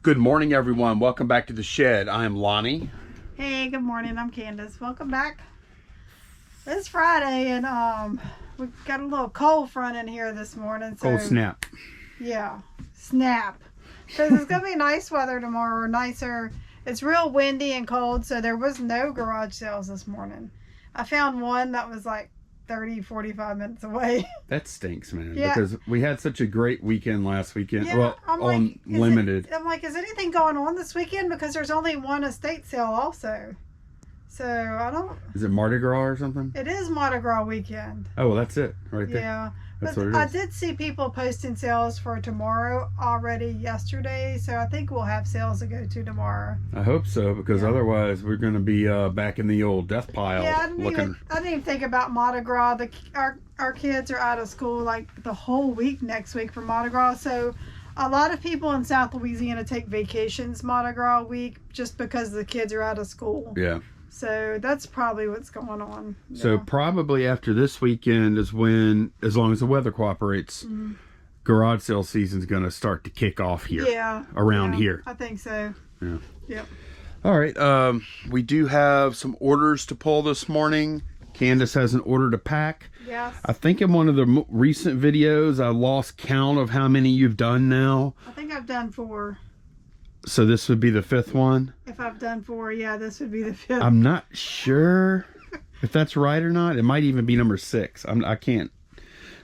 Good morning, everyone. Welcome back to the shed. I am Lonnie. Hey, good morning. I'm Candace. Welcome back. It's Friday, and we got a little cold front in here this morning. So, Cold snap. Yeah, snap. Because it's going to be nice weather tomorrow, or nicer. It's real windy and cold, so there was no garage sales this morning. I found one that was like 30, 45 minutes away. That stinks, man. Yeah. Because we had such a great weekend last weekend. Yeah, well, I'm on like, limited. I'm like, is anything going on this weekend? Because there's only one estate sale also. So I don't. Is it Mardi Gras or something? It is Mardi Gras weekend. Oh, well, that's it right there. Yeah. That's But what it I is. did see people posting sales for tomorrow already yesterday, so I think we'll have sales to go to tomorrow. I hope so, because Yeah. otherwise we're going to be back in the old death pile. Yeah, I didn't even think about Mardi Gras. Our kids are out of school like the whole week next week for Mardi Gras, so a lot of people in South Louisiana take vacations Mardi Gras week just because the kids are out of school. Yeah. So that's probably what's going on. So probably after this weekend is when, as long as the weather cooperates, garage sale season's going to start to kick off here. Yeah. Around here. I think so. Yeah. Yep. All right. We do have some orders to pull this morning. Candace has an order to pack. Yes. I think in one of the recent videos, I lost count of how many you've done now. I think I've done 4. So this would be the 5th one. If I've done 4, yeah, this would be the 5th. I'm not sure if that's right or not. It might even be number 6. I can't.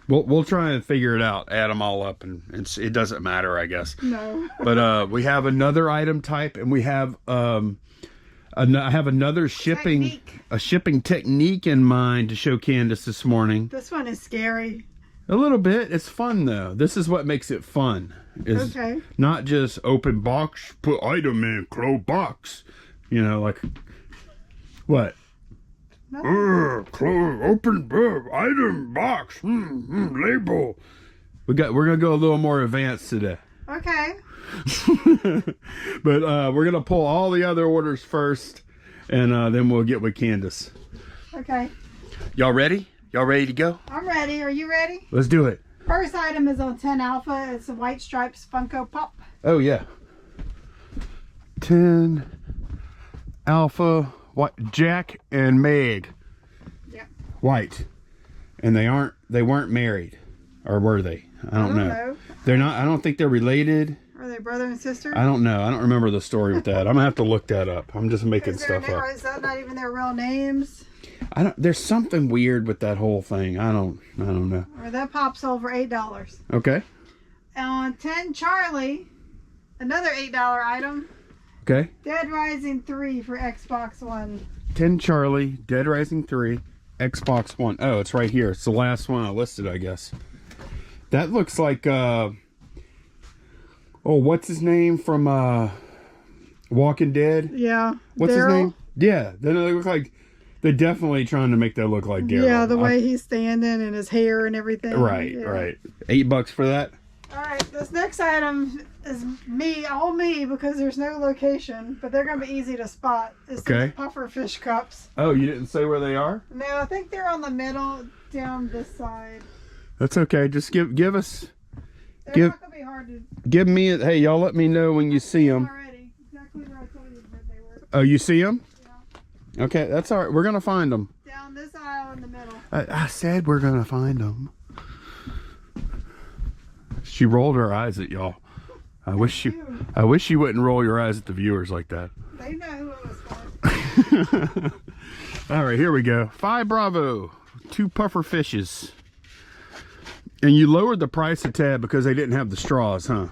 We'll try and figure it out. Add them all up, and it doesn't matter, I guess. No. But we have another item type, and we have I have another shipping technique in mind to show Candace this morning. This one is scary. A little bit. It's fun though. This is what makes it fun. Is Okay. not just open box, put item in, close box. You know, like what? Close, open, item box, label. We're gonna go a little more advanced today. Okay. But we're gonna pull all the other orders first, and then we'll get with Candace. Okay. Y'all ready? Y'all ready to go? I'm ready. Are you ready? Let's do it. First item is on 10 Alpha. It's a White Stripes Funko Pop. Oh yeah. 10 Alpha, what? Jack and Meg. Yeah. White, and they weren't married, or were they? I don't know. They're not. I don't think they're related. Are they brother and sister? I don't know. I don't remember the story with that. I'm gonna have to look that up. I'm just making stuff up. Is that not even their real names? There's something weird with that whole thing. I don't know. Or that pop sold for $8. Okay. On 10 Charlie, another $8 item. Okay. Dead Rising 3 for Xbox One. 10 Charlie, Dead Rising 3, Xbox One. Oh, it's right here. It's the last one I listed, I guess. That looks like what's his name from Walking Dead? Yeah. What's Daryl? his name? Yeah. They look like they're definitely trying to make that look like Daryl. Yeah, the way he's standing and his hair and everything. Right, yeah. right. $8 for that. All right, this next item is all me because there's no location, but they're going to be easy to spot. It's these puffer fish cups. Oh, you didn't say where they are? No, I think they're on the middle down this side. That's okay. Just give us. They're not going to be hard to. Give me it. Hey, y'all let me know when you see them. Already. Exactly where I told you that they were. Oh, you see them? Yeah. Okay, that's all right. We're going to find them. Down this aisle in the middle. I said we're going to find them. She rolled her eyes at y'all. I wish you wouldn't roll your eyes at the viewers like that. They know who it was for. All right, here we go. 5 Bravo, 2 puffer fishes. And you lowered the price a tad because they didn't have the straws, huh?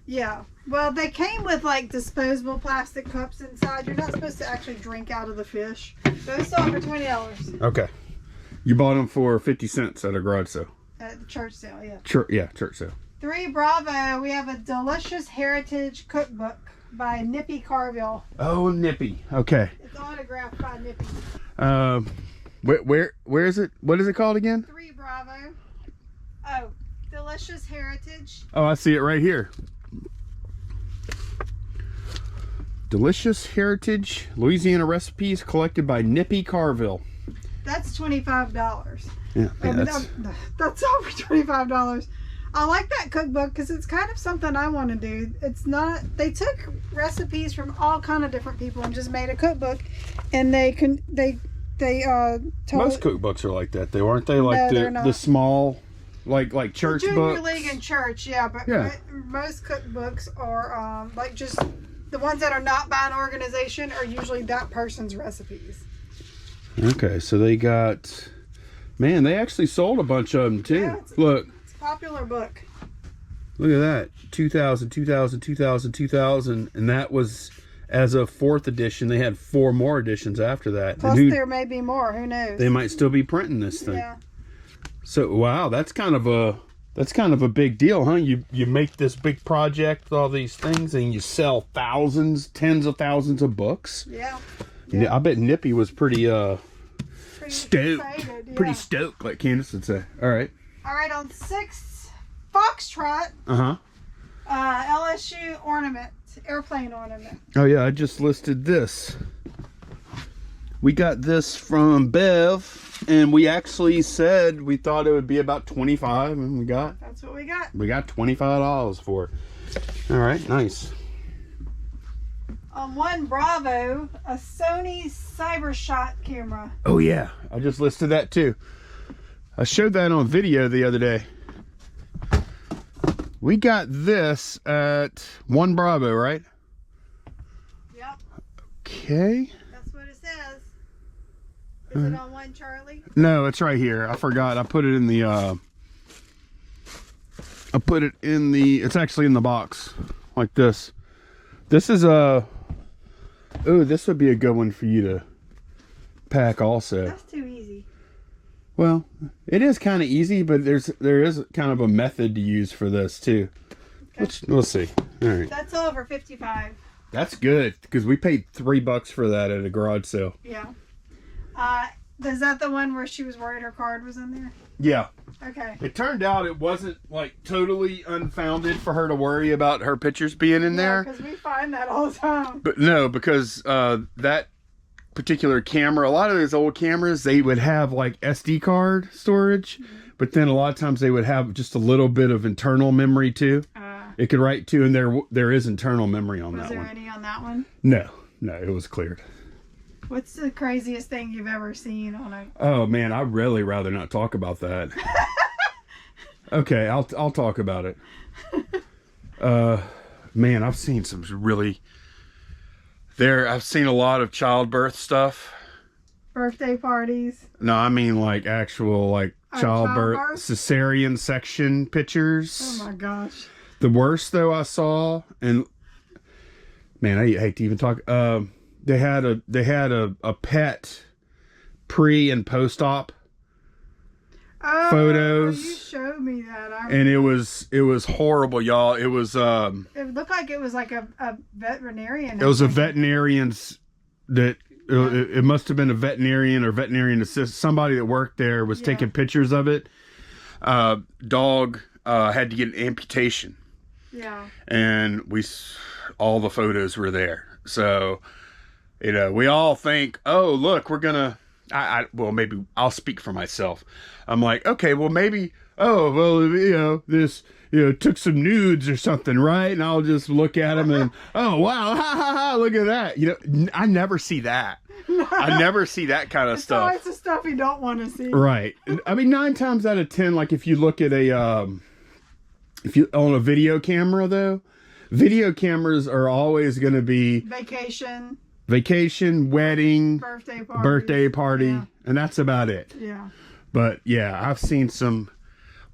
Yeah. Well, they came with like disposable plastic cups inside. You're not supposed to actually drink out of the fish. Those sold for $20. Okay. You bought them for 50 cents at a garage sale. At the church sale, yeah. Church sale. 3 Bravo, we have a Delicious Heritage Cookbook by Nippy Carville. Oh, Nippy. Okay. It's autographed by Nippy. Where is it? What is it called again? 3 Bravo. Oh, Delicious Heritage. Oh, I see it right here. Delicious Heritage Louisiana Recipes collected by Nippy Carville. That's $25. Yeah, that's over $25. I like that cookbook because it's kind of something I want to do. It's not. They took recipes from all kind of different people and just made a cookbook, and they told Most cookbooks are like that, though, aren't they? Like No, the small, like church Junior books. League and church, yeah. But Yeah. most cookbooks are like just the ones that are not by an organization are usually that person's recipes. Okay, so they got, man, they actually sold a bunch of them too. Yeah, Look. It's a popular book. Look at that. 2000, 2000, 2000, 2000. And that was as a 4th edition. They had 4 more editions after that. Plus there may be more. Who knows? They might still be printing this thing. Yeah. So, wow, that's kind of a big deal, huh? You make this big project with all these things and you sell thousands, tens of thousands of books. Yeah. Yeah. I bet Nippy was pretty stoked. Excited, yeah. Pretty stoked, like Candace would say. All right. All right, on 6th, Foxtrot. LSU ornament, airplane ornament. Oh yeah, I just listed this. We got this from Bev, and we actually said we thought it would be about 25, and That's what we got. we got $25 for it. All right, nice. On 1 Bravo, a Sony CyberShot camera. Oh yeah, I just listed that too. I showed that on video the other day. We got this at 1 Bravo, right? Yep, Okay. that's what it says. Is it on 1 Charlie? No, it's right here. I forgot. I put it in the it's actually in the box like this. This is oh, this would be a good one for you to pack also. That's too easy. Well, it is kind of easy, but there is kind of a method to use for this too. Okay. Which we'll see. All right. That's all for 55. That's good because we paid $3 for that at a garage sale. Yeah. Is that the one where she was worried her card was in there? Yeah. Okay. It turned out it wasn't like totally unfounded for her to worry about her pictures being in there. Because we find that all the time. But no, because that particular camera, a lot of those old cameras, they would have like SD card storage, but then a lot of times they would have just a little bit of internal memory too. It could write to, and there is internal memory on that one. Was there any on that one? No, it was cleared. What's the craziest thing you've ever seen on a... Oh man, I'd really rather not talk about that. Okay, I'll talk about it. Man, I've seen some really... I've seen a lot of childbirth stuff. Birthday parties. No, I mean like actual like childbirth cesarean section pictures. Oh my gosh. The worst though I saw, and man, I hate to even talk. They had a pet pre and post op photos. You showed me that. And it was horrible, y'all. It was it looked like it was like a veterinarian. It was a veterinarian's that it must have been a veterinarian or veterinarian assistant. Somebody that worked there was taking pictures of it. Dog had to get an amputation. Yeah. And all the photos were there. So, we all think, oh, look, we're gonna. Well, maybe I'll speak for myself. I'm like, okay, well, maybe. Oh, well, this, took some nudes or something, right? And I'll just look at them and, oh, wow, ha, ha, ha, look at that. I never see that. I never see that kind of stuff. It's the stuff you don't want to see. Right. I mean, 9 times out of 10, like if you look at on a video camera, though, video cameras are always going to be vacation, wedding, birthday party, and that's about it. Yeah. But yeah, I've seen some.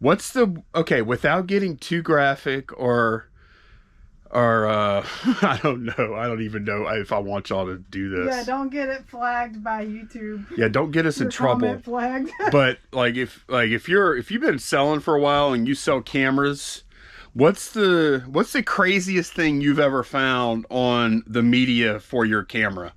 Without getting too graphic or I don't know. I don't even know if I want y'all to do this. Yeah, don't get it flagged by YouTube. Yeah, don't get us in trouble. Flagged. But if you've been selling for a while and you sell cameras, what's the craziest thing you've ever found on the media for your camera?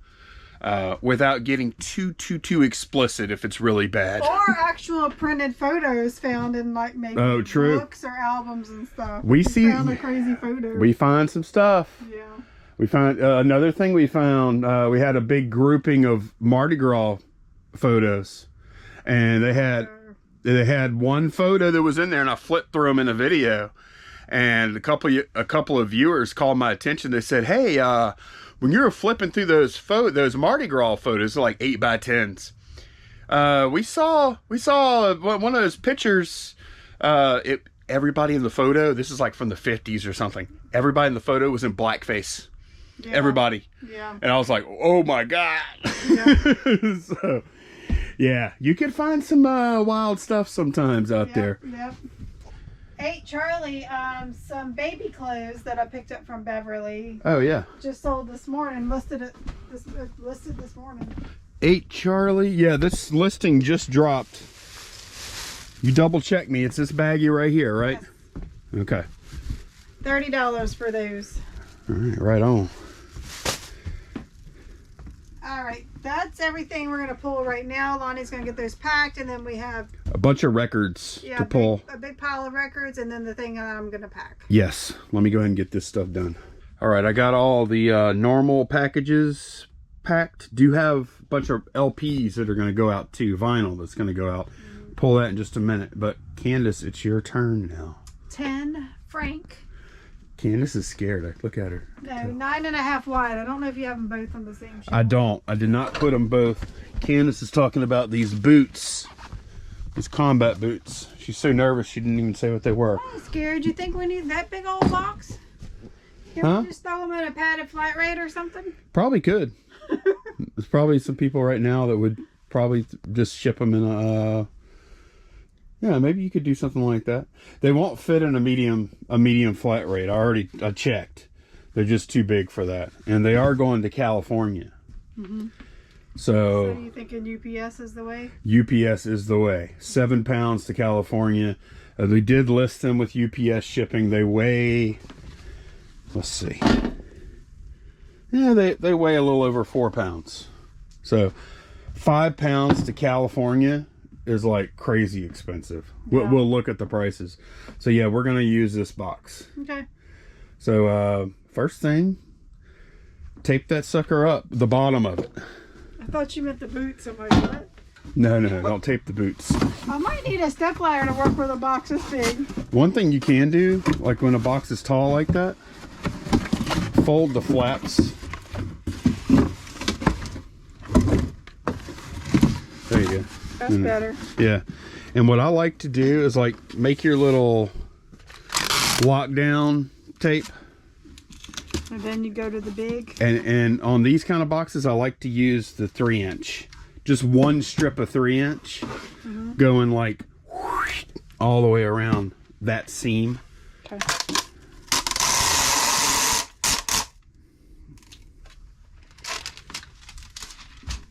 Without getting too explicit if it's really bad. Or actual printed photos found in like maybe books or albums and stuff. We found a crazy photo. We find some stuff. Yeah. We found another thing we found. We had a big grouping of Mardi Gras photos, and they had They had one photo that was in there, and I flipped through them in a video, and a couple of viewers called my attention. They said, "Hey, when you were flipping through those Mardi Gras photos, like 8x10s, we saw one of those pictures. Everybody in the photo, this is like from the 50s or something. Everybody in the photo was in blackface. Yeah. Everybody. Yeah. And I was like, oh my God." Yeah. So, yeah, you can find some wild stuff sometimes out there. Yep. Hey, Charlie, some baby clothes that I picked up from Beverly. Oh, yeah. Just sold this morning. Listed this morning. 8 Charlie. Yeah, this listing just dropped. You double check me. It's this baggie right here, right? Yes. Okay. $30 for those. All right, right on. All right, that's everything we're going to pull right now. Lonnie's going to get those packed, and then we have a bunch of records to pull. A big pile of records, and then the thing that I'm going to pack. Yes, let me go ahead and get this stuff done. All right, I got all the normal packages packed. Do have a bunch of LPs that are going to go out too, vinyl that's going to go out. Pull that in just a minute. But Candace, it's your turn now. 10 franc. Candace is scared. Look at her. No, 9.5 wide. I don't know if you have them both on the same shelf. I don't. I did not put them both. Candace is talking about these boots. These combat boots. She's so nervous she didn't even say what they were. I'm scared. You think we need that big old box? Can we just throw them in a padded flat rate or something? Probably could. There's probably some people right now that would probably just ship them in a... yeah, maybe you could do something like that. They won't fit in a medium flat rate. I checked. They're just too big for that. And they are going to California. Mm-hmm. So you thinking UPS is the way? UPS is the way. 7 pounds to California. We did list them with UPS shipping. They weigh, let's see. Yeah, they weigh a little over 4 pounds. So 5 pounds to California is like crazy expensive. Yeah. We'll look at the prices. So yeah, we're gonna use this box. Okay. So first thing, tape that sucker up, the bottom of it. I thought you meant the boots. I'm like, what? No, don't tape the boots. I might need a stepladder to work with a box this big. One thing you can do, like when a box is tall like that, fold the flaps. There you go. That's better. Yeah. And what I like to do is like make your little lockdown tape. And then you go to the big. And on these kind of boxes, I like to use the 3-inch. Just one strip of 3-inch going like whoosh, all the way around that seam. Okay.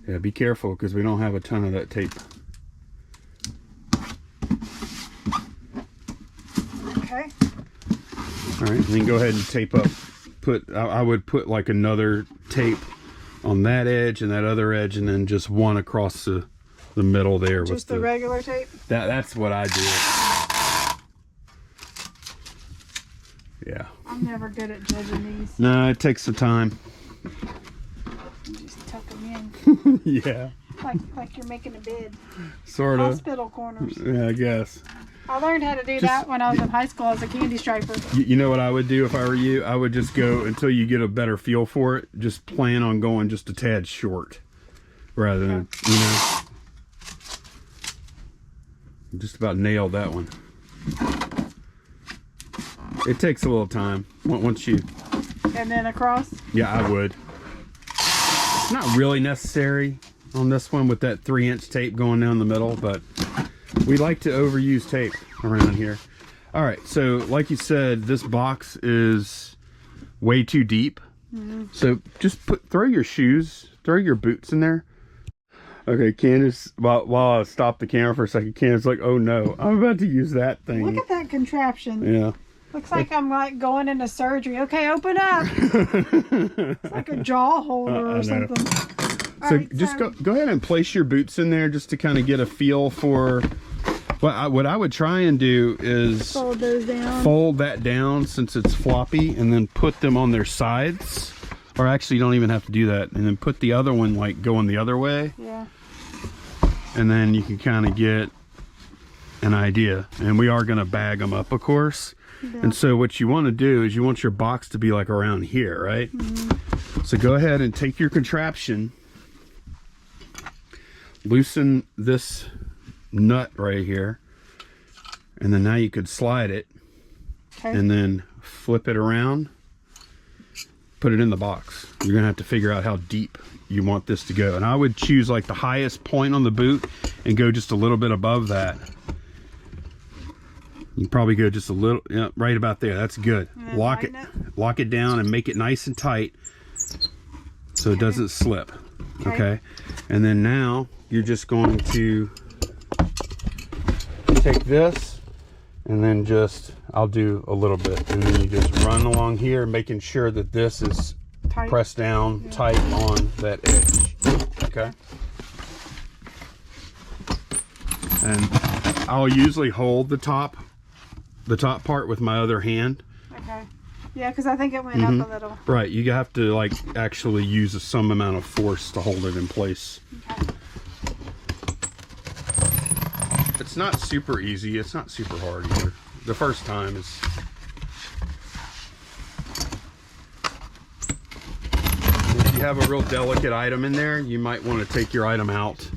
Yeah, be careful because we don't have a ton of that tape. Okay. All right, then go ahead and tape up. I would put like another tape on that edge and that other edge, and then just one across the middle there. Just the regular tape? That's what I do. Yeah. I'm never good at judging these. No, it takes some time. Just tuck them in. Yeah. Like you're making a bed. Sort of. Hospital corners. Yeah, I guess. I learned how to do that when I was in high school as a candy striper. You know what I would do if I were you? I would just go until you get a better feel for it. Just plan on going just a tad short. Rather than, you know. Just about nailed that one. It takes a little time. Once you... And then across? Yeah, I would. It's not really necessary on this one with that 3-inch tape going down the middle, but we like to overuse tape around here. All right, so like you said, this box is way too deep. So just throw your shoes, throw your boots in there. Okay, Candace, while I stopped the camera for a second, Candace like, oh no, I'm about to use that thing. Look at that contraption. Yeah. Looks like I'm like going into surgery. Okay, open up. It's like a jaw holder or something. So right, just go ahead and place your boots in there just to kind of get a feel for what I would try and do is fold those down. Fold that down since it's floppy, and then put them on their sides. Or actually, you don't even have to do that. And then put the other one like going the other way. Yeah. And then you can kind of get an idea, and we are going to bag them up, of course. Yeah. And so what you want to do is you want your box to be like around here, right? So go ahead and take your contraption, loosen this nut right here, and then now you could slide it, and then flip it around, put it in the box. You're gonna have to figure out how deep you want this to go, and I would choose like the highest point on the boot and go just a little bit above that. You can probably go just a little, yeah, right about there. That's good. Lock it down and make it nice and tight so it doesn't slip. Okay, and then now you're just going to take this, and then just, I'll do a little bit, and then you just run along here, making sure that this is pressed down tight on that edge. Okay, and I'll usually hold the top part with my other hand. Okay. Yeah, because I think it went up a little. Right, you have to like actually use some amount of force to hold it in place. Okay. It's not super easy, it's not super hard either. The first time is... If you have a real delicate item in there, you might want to take your item out.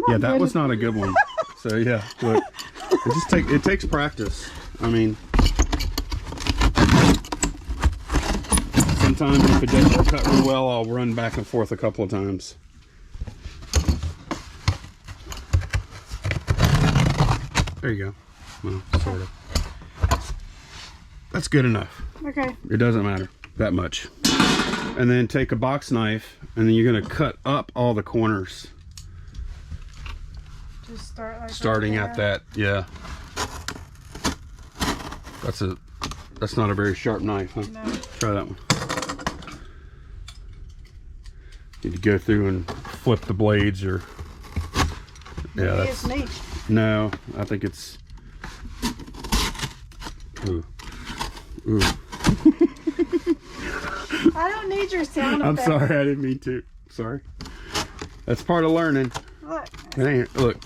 Yeah, that was not a good one. So yeah, look, it takes practice. I mean, sometimes if it doesn't cut real well, I'll run back and forth a couple of times. There you go. Well, sort of. That's good enough. Okay. It doesn't matter that much. And then take a box knife, and then you're going to cut up all the corners. Just start like starting right at that, yeah. That's not a very sharp knife, huh? No. Try that one. Need to go through and flip the blades, or yeah, that's me. No, I think it's ooh. I don't need your sound I'm effect. sorry, I didn't mean to. Sorry. That's part of learning. Look. Look.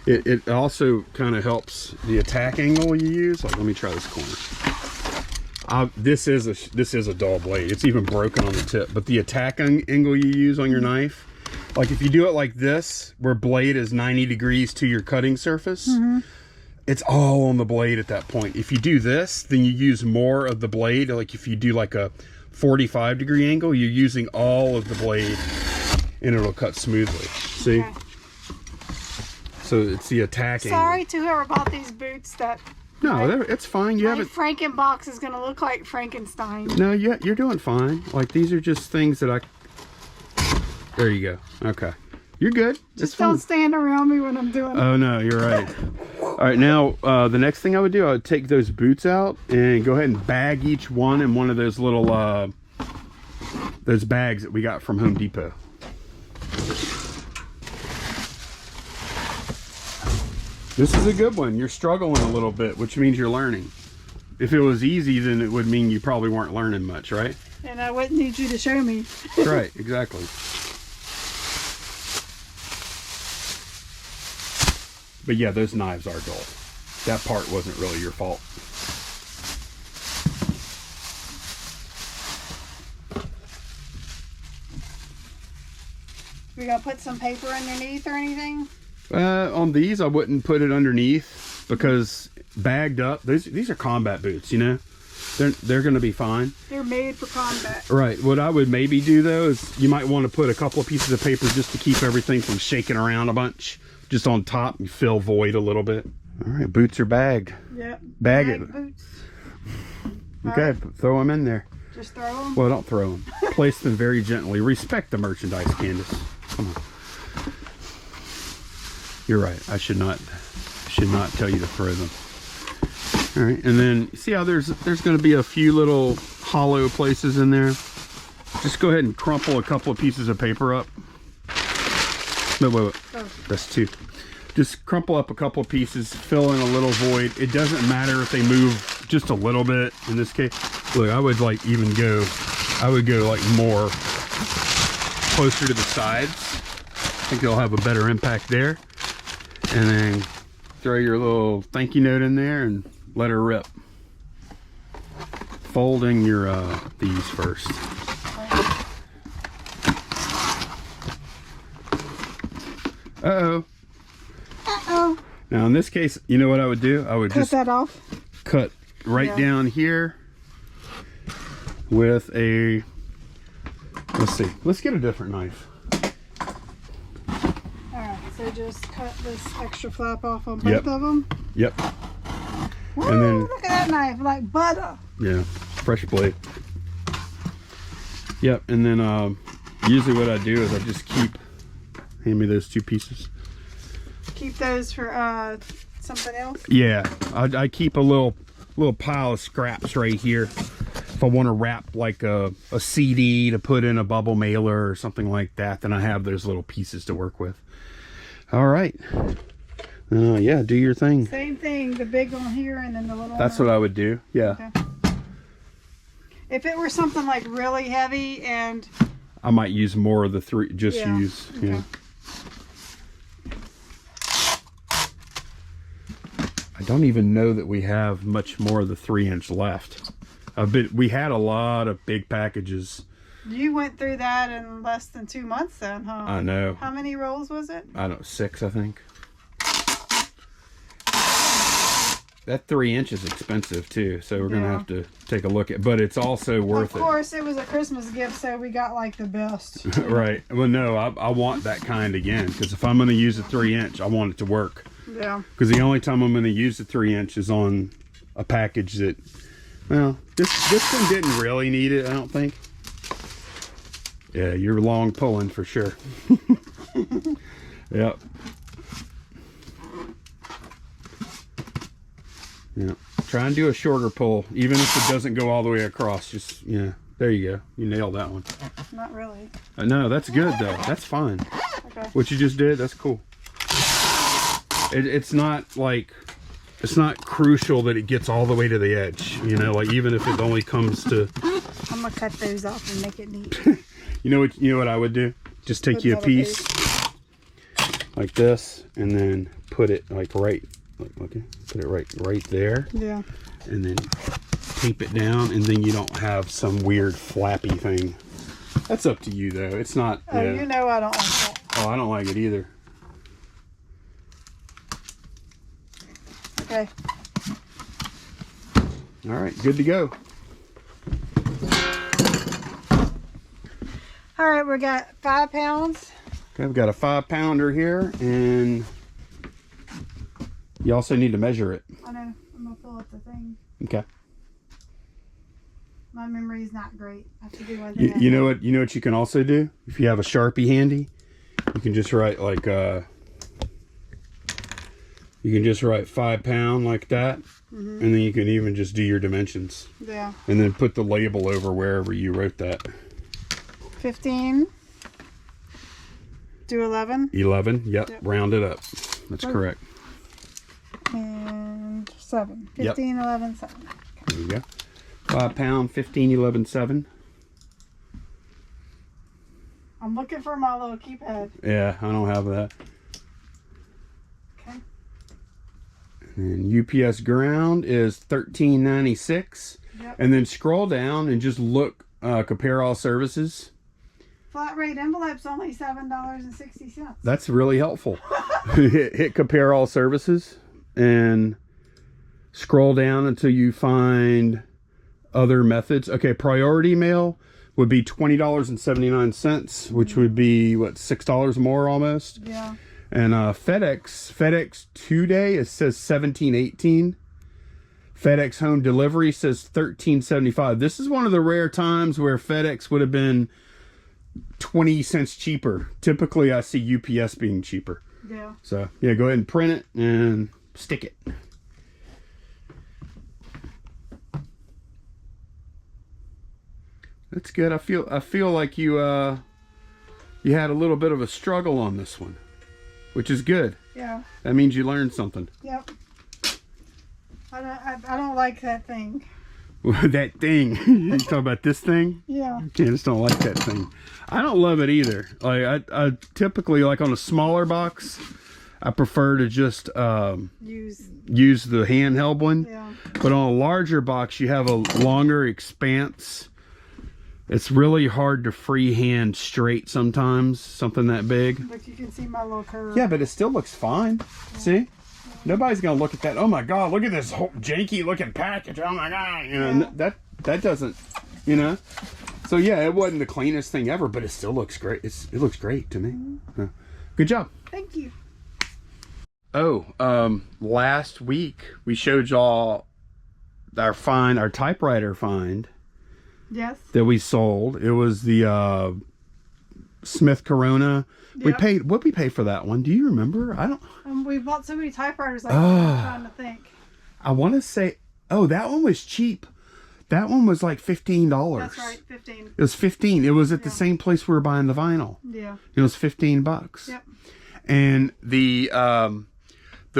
It also kind of helps the attack angle you use. Like, let me try this corner. This is a dull blade. It's even broken on the tip. But the attack angle you use on your knife, like if you do it like this, where blade is 90 degrees to your cutting surface, it's all on the blade at that point. If you do this, then you use more of the blade. Like if you do like a 45-degree angle, you're using all of the blade, and it'll cut smoothly. See? Okay. So it's the attack angle. Sorry to whoever bought these boots that... No, it's fine. You my haven't... Frankenbox is going to look like Frankenstein. No, you're doing fine. Like, these are just things that I... There you go. Okay. You're good. Just don't stand around me when I'm doing it. Oh, no, you're right. All right, now, the next thing I would do, I would take those boots out and go ahead and bag each one in one of those little, those bags that we got from Home Depot. This is a good one. You're struggling a little bit, which means you're learning. If it was easy, then it would mean you probably weren't learning much, right? And I wouldn't need you to show me. Right, exactly. But yeah, those knives are dull. That part wasn't really your fault. We gotta put some paper underneath or anything? On these, I wouldn't put it underneath, because bagged up, these are combat boots, you know? They're going to be fine. They're made for combat. Right. What I would maybe do, though, is you might want to put a couple of pieces of paper just to keep everything from shaking around a bunch. Just on top, you fill void a little bit. All right, boots are bagged. Yep. Bag it. Boots. Okay, right. Throw them in there. Just throw them? Well, don't throw them. Place them very gently. Respect the merchandise, Candace. Come on. You're right. I should not tell you to throw them. All right, and then see how there's going to be a few little hollow places in there. Just go ahead and crumple a couple of pieces of paper up. No, wait. Oh. That's two. Just crumple up a couple of pieces, fill in a little void. It doesn't matter if they move just a little bit in this case. Look, I would like go like more closer to the sides. I think they'll have a better impact there. And then throw your little thank you note in there and let her rip. Folding your these first. Uh-oh. Uh-oh. Now in this case, you know what I would do? I would Cut that off. Cut right down here with a, let's see, let's get a different knife. Alright, so just cut this extra flap off on both of them. Yep. Woo, And then, look at that knife, like butter. Yeah, fresh blade. Yep, and then usually what I do is I just hand me those two pieces. Keep those for something else? Yeah, I keep a little pile of scraps right here. If I want to wrap like a CD to put in a bubble mailer or something like that, then I have those little pieces to work with. All right. Yeah, do your thing. Same thing, the big one here and then the little one. That's what I would do, yeah. Okay. If it were something like really heavy and... I might use more of the three, use, okay. Yeah. I don't even know that we have much more of the 3-inch left. We had a lot of big packages. You went through that in less than 2 months then, huh? I know. How many rolls was it? I don't know, 6, I think. That 3-inch is expensive too, so we're gonna have to take a look at. But it's also worth it. Of course, it was a Christmas gift, so we got like the best. Right. Well, no, I want that kind again because if I'm gonna use a 3-inch, I want it to work. Yeah. Because the only time I'm gonna use the 3-inch is on a package that, well, this one didn't really need it. I don't think. Yeah, you're long pulling for sure. Yep. Yeah, try and do a shorter pull, even if it doesn't go all the way across. Just, yeah, there you go. You nailed that one. Not really. No, that's good though. That's fine. Okay. What you just did, that's cool. It's not like, it's not crucial that it gets all the way to the edge. You know, like even if it only comes to. I'm gonna cut those off and make it neat. You know what I would do? Just take you a piece like this, and then put it like right. Okay, put it right there. Yeah. And then tape it down, and then you don't have some weird flappy thing. That's up to you though. It's not. Oh, you know I don't like that. Oh, I don't like it either. Okay. All right, good to go. All right, we got 5 pounds. Okay, we've got a 5-pounder here, and you also need to measure it. I know. I'm gonna pull up the thing. Okay. My memory's not great. I have to do one. You know what? You know what you can also do? If you have a Sharpie handy, you can just write like you can just write 5 pound like that, and then you can even just do your dimensions. Yeah. And then put the label over wherever you wrote that. 15. Do 11. 11. Yep. Round it up. That's correct. And 7. 15, 11, 7. Okay. There you go. 5 pound, 15, 11, 7. I'm looking for my little keypad. Yeah, I don't have that. Okay. And UPS ground is $13.96. Yep. And then scroll down and just look, compare all services. Flat rate envelope's only $7.60. That's really helpful. hit compare all services and scroll down until you find other methods. Okay, priority mail would be $20.79, which would be what, $6 more almost. Yeah. And FedEx 2-day, it says $17.18. FedEx home delivery says $13.75. This is one of the rare times where FedEx would have been 20 cents cheaper. Typically I see UPS being cheaper. Yeah. So yeah, go ahead and print it and stick it. That's good. I feel like you had a little bit of a struggle on this one, which is good. Yeah. That means you learned something. Yep. I don't like that thing. That thing. You talking about this thing? Yeah. I just don't like that thing. I don't love it either. Like I typically, like on a smaller box, I prefer to just use the handheld one. Yeah. But on a larger box, you have a longer expanse. It's really hard to freehand straight sometimes, something that big. But you can see my little curve. Yeah, but it still looks fine. Yeah. See? Yeah. Nobody's going to look at that. Oh my God, look at this whole janky looking package. Oh my God. You know, that doesn't, you know. So yeah, it wasn't the cleanest thing ever, but it still looks great. It looks great to me. Mm-hmm. Yeah. Good job. Thank you. Oh, last week we showed y'all our typewriter find. Yes. That we sold. It was the Smith Corona. Yep. What we paid for that one? Do you remember? I don't. We bought so many typewriters. I'm trying to think. I want to say, that one was cheap. That one was like $15. That's right, 15. It was 15. It was at the same place we were buying the vinyl. Yeah. It was $15. Yep. And the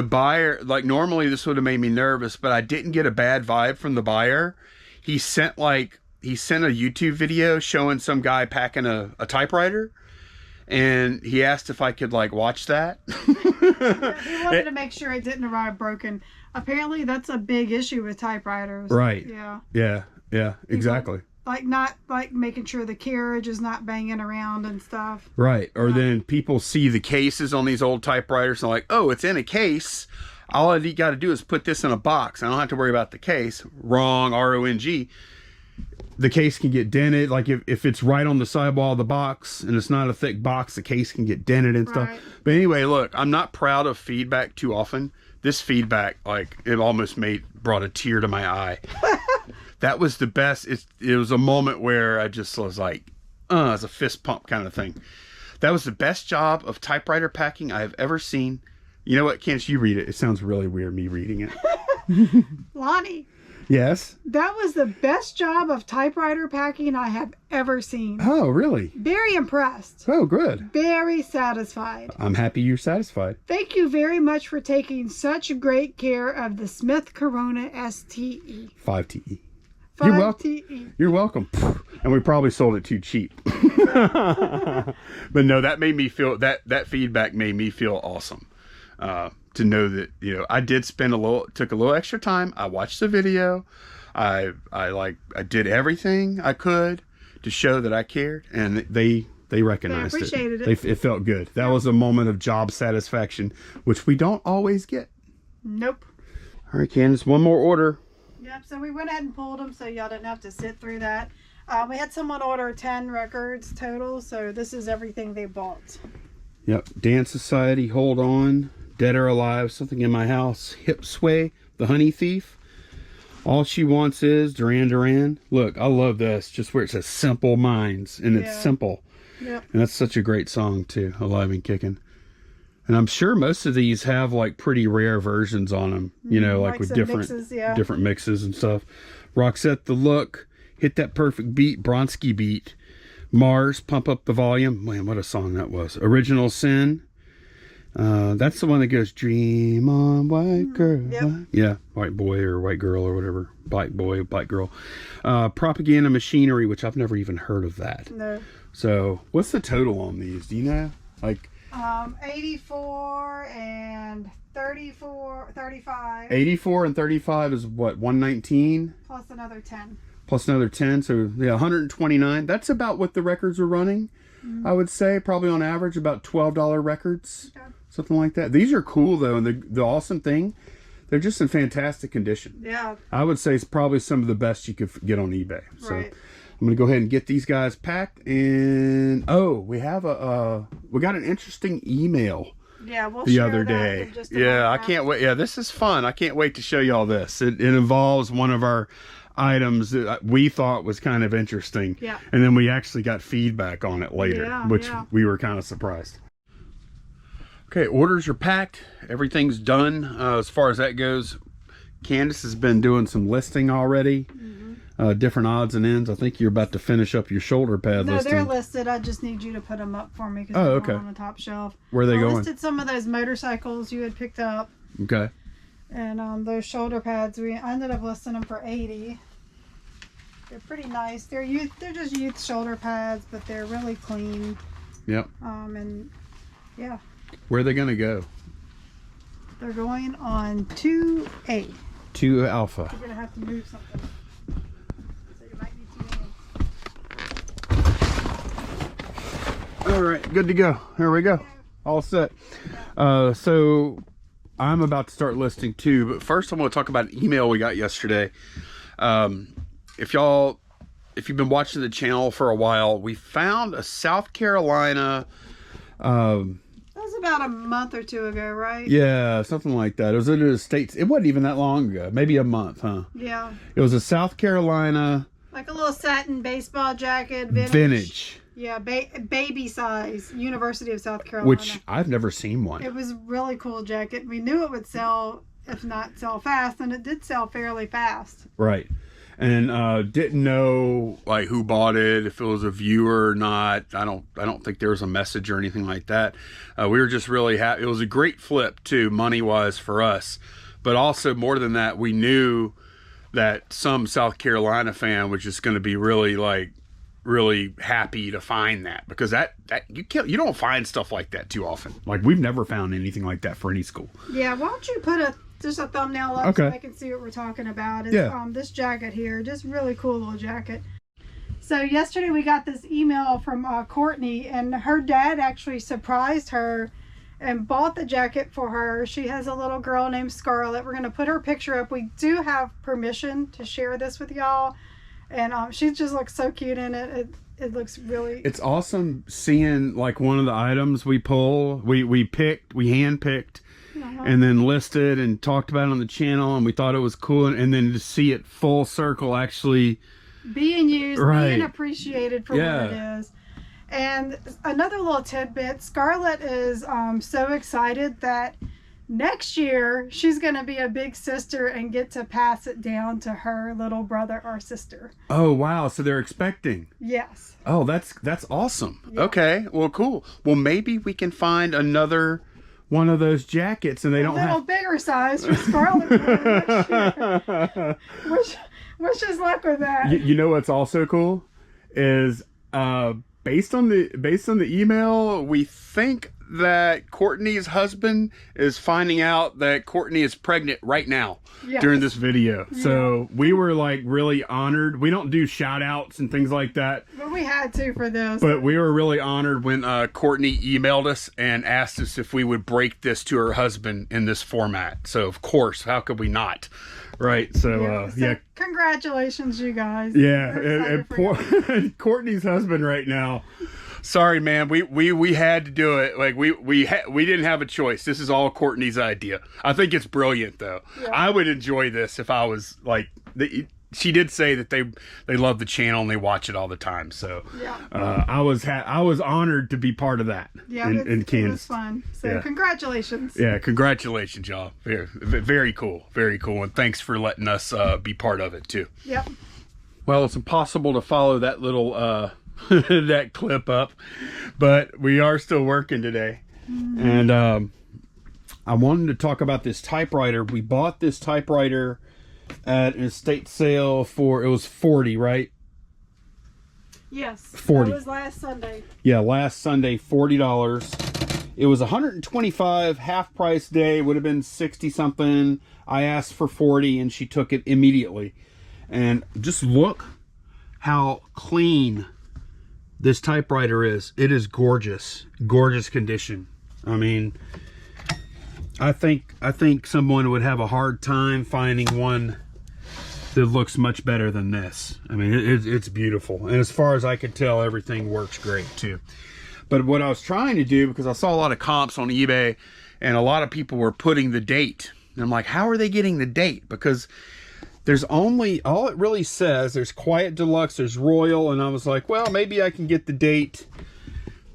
buyer, like normally this would have made me nervous, but I didn't get a bad vibe from the buyer. He sent a YouTube video showing some guy packing a typewriter, and he asked if I could like watch that. He wanted to make sure it didn't arrive broken. Apparently that's a big issue with typewriters. Right. Yeah. Yeah, exactly. Not making sure the carriage is not banging around and stuff. Right. Or then people see the cases on these old typewriters and like, oh, it's in a case. All you got to do is put this in a box. I don't have to worry about the case. Wrong, RONG. The case can get dented. Like if it's right on the sidewall of the box and it's not a thick box, the case can get dented and stuff. But anyway, look, I'm not proud of feedback too often. This feedback, like, it almost brought a tear to my eye. That was the best. It was a moment where I just was like, it's a fist pump kind of thing. That was the best job of typewriter packing I have ever seen. You know what? Can't you read it? It sounds really weird, me reading it. Lonnie. Yes? That was the best job of typewriter packing I have ever seen. Oh, really? Very impressed. Oh, good. Very satisfied. I'm happy you're satisfied. Thank you very much for taking such great care of the Smith Corona STE. 5TE. 5TE. You're welcome. And we probably sold it too cheap. But no, that made me feel, that feedback made me feel awesome. To know that, you know, I did took a little extra time. I watched the video. I did everything I could to show that I cared, and they recognized it. They appreciated it. It felt good. That was a moment of job satisfaction, which we don't always get. Nope. All right, Candace, one more order. Yep, so we went ahead and pulled them so y'all didn't have to sit through that. We had someone order 10 records total, so this is everything they bought. Yep, Dance Society, Hold On, Dead or Alive, Something in My House, Hip Sway, The Honey Thief, All She Wants Is, Duran Duran. Look, I love this, just where it says Simple Minds, and it's simple. Yep. And that's such a great song too, Alive and Kicking. And I'm sure most of these have like pretty rare versions on them, you know, like with different mixes and stuff. Roxette The Look, Hit That Perfect Beat, Bronski Beat, Mars, Pump Up the Volume. Man, what a song that was. Original Sin. That's the one that goes, Dream on, white girl. Yep. Yeah, white boy or white girl or whatever. Black boy, black girl. Propaganda Machinery, which I've never even heard of that. No. So, what's the total on these? Do you know? Like, 84 and 34, 35. 84 and 35 is what, 119? Plus another 10. Plus another 10, so yeah, 129. That's about what the records are running, I would say. Probably on average about $12 records, something like that. These are cool though, and the awesome thing, they're just in fantastic condition. Yeah. I would say it's probably some of the best you could get on eBay. So right. I'm gonna go ahead and get these guys packed, and we have we got an interesting email. Yeah, we'll the share other that day. in just a Yeah, moment. I can't wait. Yeah, this is fun. I can't wait to show y'all this. It involves one of our items that we thought was kind of interesting. Yeah. And then we actually got feedback on it later, which we were kind of surprised. Okay, orders are packed. Everything's done as far as that goes. Candace has been doing some listing already. Different odds and ends. I think you're about to finish up your shoulder pad listing. No, they're listed. I just need you to put them up for me because they're on the top shelf. Where are they going? I listed some of those motorcycles you had picked up. Okay. And those shoulder pads, I ended up listing them for $80. They're pretty nice. They're just youth shoulder pads, but they're really clean. Yep. And yeah. Where are they going to go? They're going on 2A. 2 Alpha. You're gonna have to move something. So you might need to. All right, good to go. Here we go. All set. So I'm about to start listing 2, but first I'm going to talk about an email we got yesterday. If you've been watching the channel for a while, we found a South Carolina. That was about a month or 2 ago, right? Yeah, something like that. It was in the States. It wasn't even that long ago. Maybe a month, huh? Yeah. It was a South Carolina. Like a little satin baseball jacket. Vintage. Yeah, baby size. University of South Carolina. Which I've never seen one. It was a really cool jacket. We knew it would sell, if not sell fast, and it did sell fairly fast. Right. And didn't know like who bought it, if it was a viewer or not. I don't think there was a message or anything like that. We were just really happy. It was a great flip too, money wise for us, but also more than that, we knew that some South Carolina fan was just going to be really happy to find that, because that you don't find stuff like that too often. Like, we've never found anything like that for any school. Yeah, why don't you put just a thumbnail up so I can see what we're talking about. It's, this jacket here, just really cool little jacket. So yesterday we got this email from Courtney, and her dad actually surprised her and bought the jacket for her. She has a little girl named Scarlett. We're going to put her picture up. We do have permission to share this with y'all, and she just looks so cute in it. It looks really... It's awesome seeing like one of the items we pull, we handpicked, and then listed and talked about it on the channel, and we thought it was cool, and then to see it full circle actually being used, being appreciated for what it is. And another little tidbit, Scarlett is so excited that next year she's going to be a big sister and get to pass it down to her little brother or sister. Oh wow, so they're expecting. Yes. Oh, that's awesome. Yeah. Okay, well, cool. Well, maybe we can find another one of those jackets, and they don't have a little bigger size for Scarlett next year. Wish us luck with that. You know what's also cool is based on the email, we think that Courtney's husband is finding out that Courtney is pregnant right now during this video. Yeah. So we were like really honored. We don't do shout outs and things like that, but we had to for this. But we were really honored when Courtney emailed us and asked us if we would break this to her husband in this format. So of course, how could we not? Right. So congratulations, you guys. Yeah. And poor Courtney's husband right now. Sorry, man. We had to do it. Like we didn't have a choice. This is all Courtney's idea. I think it's brilliant, though. Yeah. I would enjoy this if I was like. She did say that they love the channel and they watch it all the time. So I was honored to be part of that. Yeah, it was fun. So congratulations. Yeah, congratulations, y'all. Very cool, very cool, and thanks for letting us be part of it too. Yep. Well, it's impossible to follow that little. That clip up, but we are still working today. And I wanted to talk about this typewriter. We bought this typewriter at an estate sale for, it was 40, right? Yes, 40. That was last Sunday. Yeah, last Sunday, $40. It was 125 half price day, would have been 60 something. I asked for 40 and she took it immediately. And just look how clean this typewriter is. It is gorgeous condition. I mean, I think someone would have a hard time finding one that looks much better than this. I mean, it's beautiful, and as far as I could tell, everything works great too. But what I was trying to do, because I saw a lot of comps on eBay and a lot of people were putting the date, and I'm like, how are they getting the date? Because there's only, all it really says, there's Quiet Deluxe, there's Royal, and I was like, well, maybe I can get the date.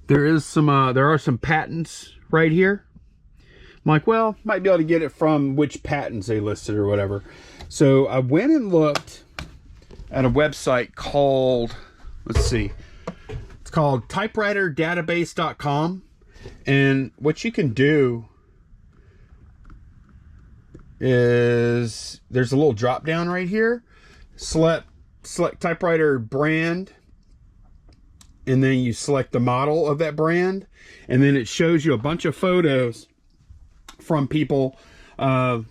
There are some patents right here. I'm like, well, might be able to get it from which patents they listed or whatever. So I went and looked at a website called, let's see, it's called typewriterdatabase.com. And what you can do is there's a little drop down right here, select typewriter brand, and then you select the model of that brand, and then it shows you a bunch of photos from people I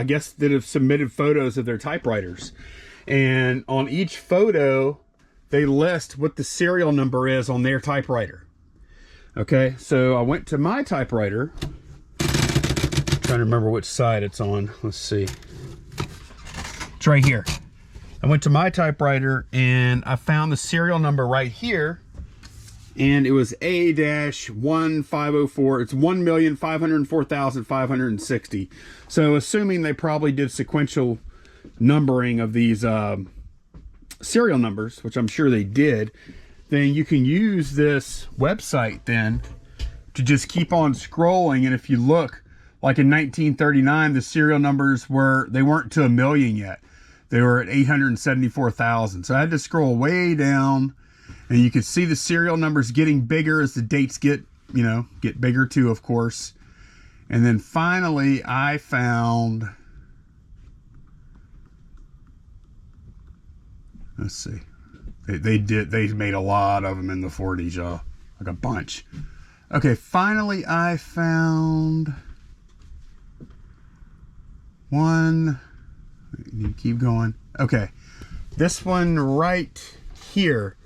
guess that have submitted photos of their typewriters, and on each photo they list what the serial number is on their typewriter. Okay, so I went to my typewriter. Trying to remember which side it's on. Let's see. It's right here. I went to my typewriter and I found the serial number right here, and it was A-1504. It's 1,504,560. So assuming they probably did sequential numbering of these serial numbers, which I'm sure they did, then you can use this website then to just keep on scrolling. And if you look, like in 1939, the serial numbers they weren't to 1 million yet. They were at 874,000. So I had to scroll way down, and you could see the serial numbers getting bigger as the dates get bigger too, of course. And then finally I found, let's see, they made a lot of them in the 40s, y'all, like a bunch. Okay, finally I found one. You keep going. Okay, this one right here,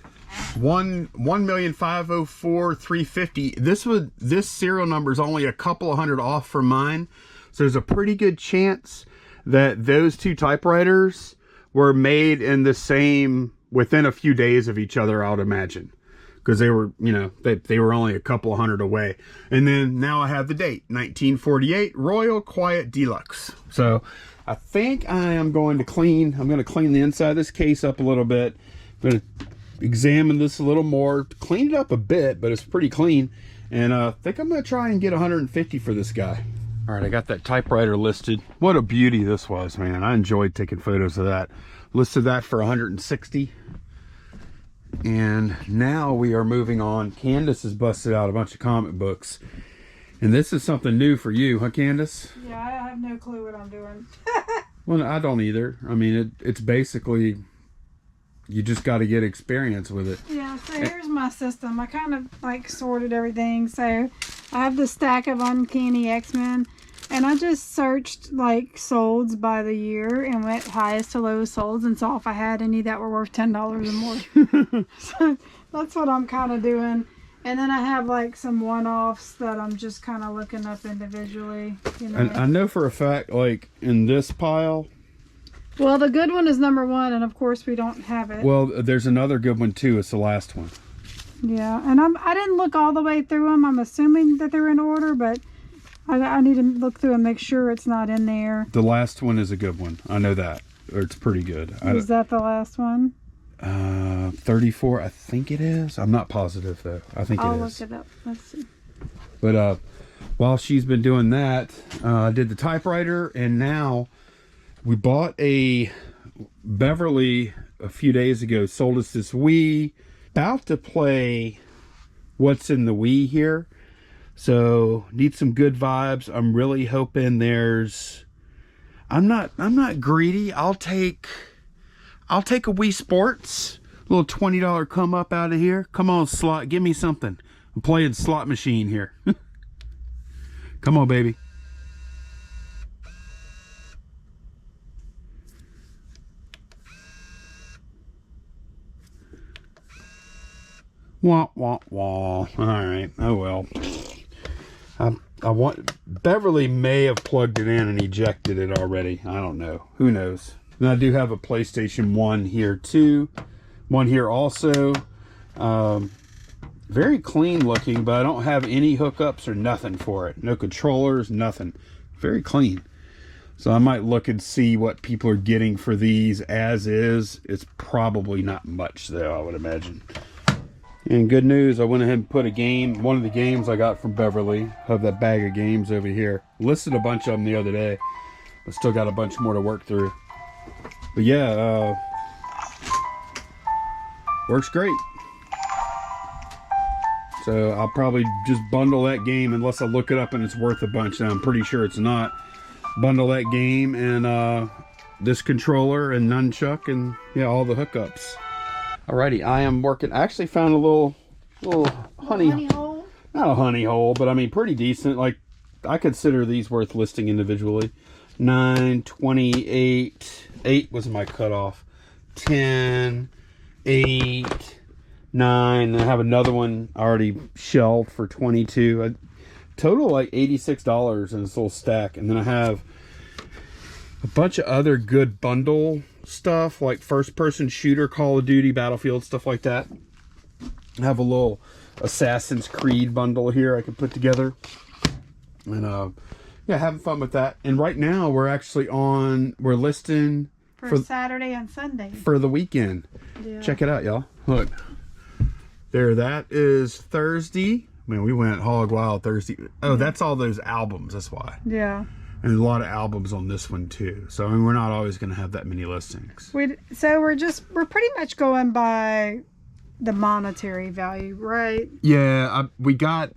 1,504,350. This serial number is only a couple of hundred off from mine, so there's a pretty good chance that those two typewriters were made in the same, within a few days of each other, I would imagine, because they were, they were only a couple of hundred away. And then now I have the date, 1948, Royal Quiet Deluxe. So I think I'm going to clean the inside of this case up a little bit. I'm going to examine this a little more, clean it up a bit, but it's pretty clean. And I think I'm going to try and get 150 for this guy. All right, I got that typewriter listed. What a beauty this was, man. I enjoyed taking photos of that. Listed that for 160. And now we are moving on. Candace has busted out a bunch of comic books. And this is something new for you, huh, Candace? Yeah, I have no clue what I'm doing. Well, I don't either. I mean, it's basically, you just got to get experience with it. Yeah, so here's my system. I kind of like sorted everything. So I have the stack of Uncanny X-Men, and I just searched like solds by the year and went highest to lowest solds and saw if I had any that were worth $10 or more. So that's what I'm kind of doing. And then I have like some one-offs that I'm just kind of looking up individually. And I know for a fact, like in this pile. Well, the good one is number 1, and of course we don't have it. Well, there's another good one too. It's the last one. Yeah, and I didn't look all the way through them. I'm assuming that they're in order, but I need to look through and make sure it's not in there. The last one is a good one. I know that. Or it's pretty good. Is that the last one? 34, I think it is. I'm not positive though. I think I'll it is. look it up. Let's see. But while she's been doing that, I did the typewriter, and now we bought a Beverly a few days ago. Sold us this Wii. About to play What's in the Wii here. So need some good vibes. I'm really hoping there's. I'm not greedy. I'll take a Wii Sports, a little $20 come up out of here. Come on, slot, give me something. I'm playing slot machine here. Come on, baby. Wah, wah, wah. All right. Oh, well. Beverly may have plugged it in and ejected it already. I don't know. Who knows? And I do have a PlayStation 1 here too. One here also. Very clean looking, but I don't have any hookups or nothing for it. No controllers, nothing. Very clean. So I might look and see what people are getting for these as is. It's probably not much though, I would imagine. And good news, I went ahead and put a game, one of the games I got from Beverly. I have that bag of games over here. Listed a bunch of them the other day, but still got a bunch more to work through. But yeah, works great. So I'll probably just bundle that game unless I look it up and it's worth a bunch. And I'm pretty sure it's not. Bundle that game and this controller and nunchuck and yeah, all the hookups. Alrighty, I am working. I actually found a little honey hole. Not a honey hole, but I mean pretty decent. Like I consider these worth listing individually. 9, 28, 8 was my cutoff. 10, 8, 9. And I have another one already shelved for 22. Total like $86 in this little stack. And then I have a bunch of other good bundle stuff like first person shooter, Call of Duty, Battlefield, stuff like that. I have a little Assassin's Creed bundle here I can put together. And yeah, having fun with that. And right now we're listing for Saturday and Sunday for the weekend. Yeah. Check it out, y'all. Look. There, that is Thursday. Man, we went hog wild Thursday. Oh, that's all those albums, that's why. Yeah. And a lot of albums on this one too. So I mean, we're not always going to have that many listings. So we're pretty much going by the monetary value, right? Yeah, we got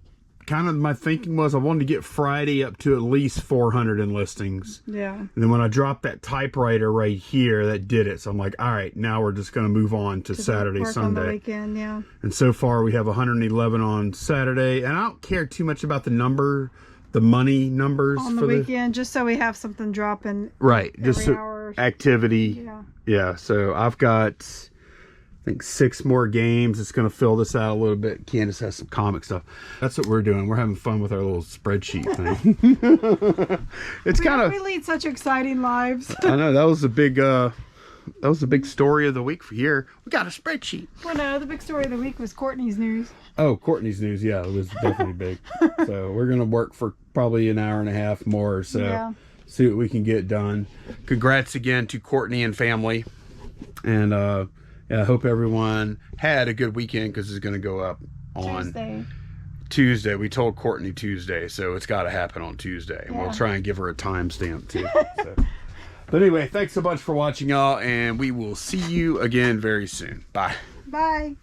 kind of, my thinking was I wanted to get Friday up to at least 400 in listings. Yeah. And then when I dropped that typewriter right here, that did it. So I'm like, all right, now we're just going to move on to Saturday, Sunday. On the weekend, yeah. And so far we have 111 on Saturday. And I don't care too much about the money numbers on the weekend, just so we have something dropping. Right. Every just hour. Activity. Yeah. Yeah. So I've got, I think, 6 more games. It's going to fill this out a little bit. Candace has some comic stuff. That's what we're doing. We're having fun with our little spreadsheet thing. We lead such exciting lives. I know, that was a big story of the week for here. We got a spreadsheet. Well, no, the big story of the week was Courtney's news. Oh, Courtney's news. Yeah, it was definitely big. So we're going to work for probably an hour and a half more or so. Yeah. See what we can get done. Congrats again to Courtney and family. And yeah, I hope everyone had a good weekend, because it's going to go up on Tuesday. We told Courtney Tuesday, so it's got to happen on Tuesday. And we'll try and give her a timestamp too. So. But anyway, thanks so much for watching, y'all, and we will see you again very soon. Bye. Bye.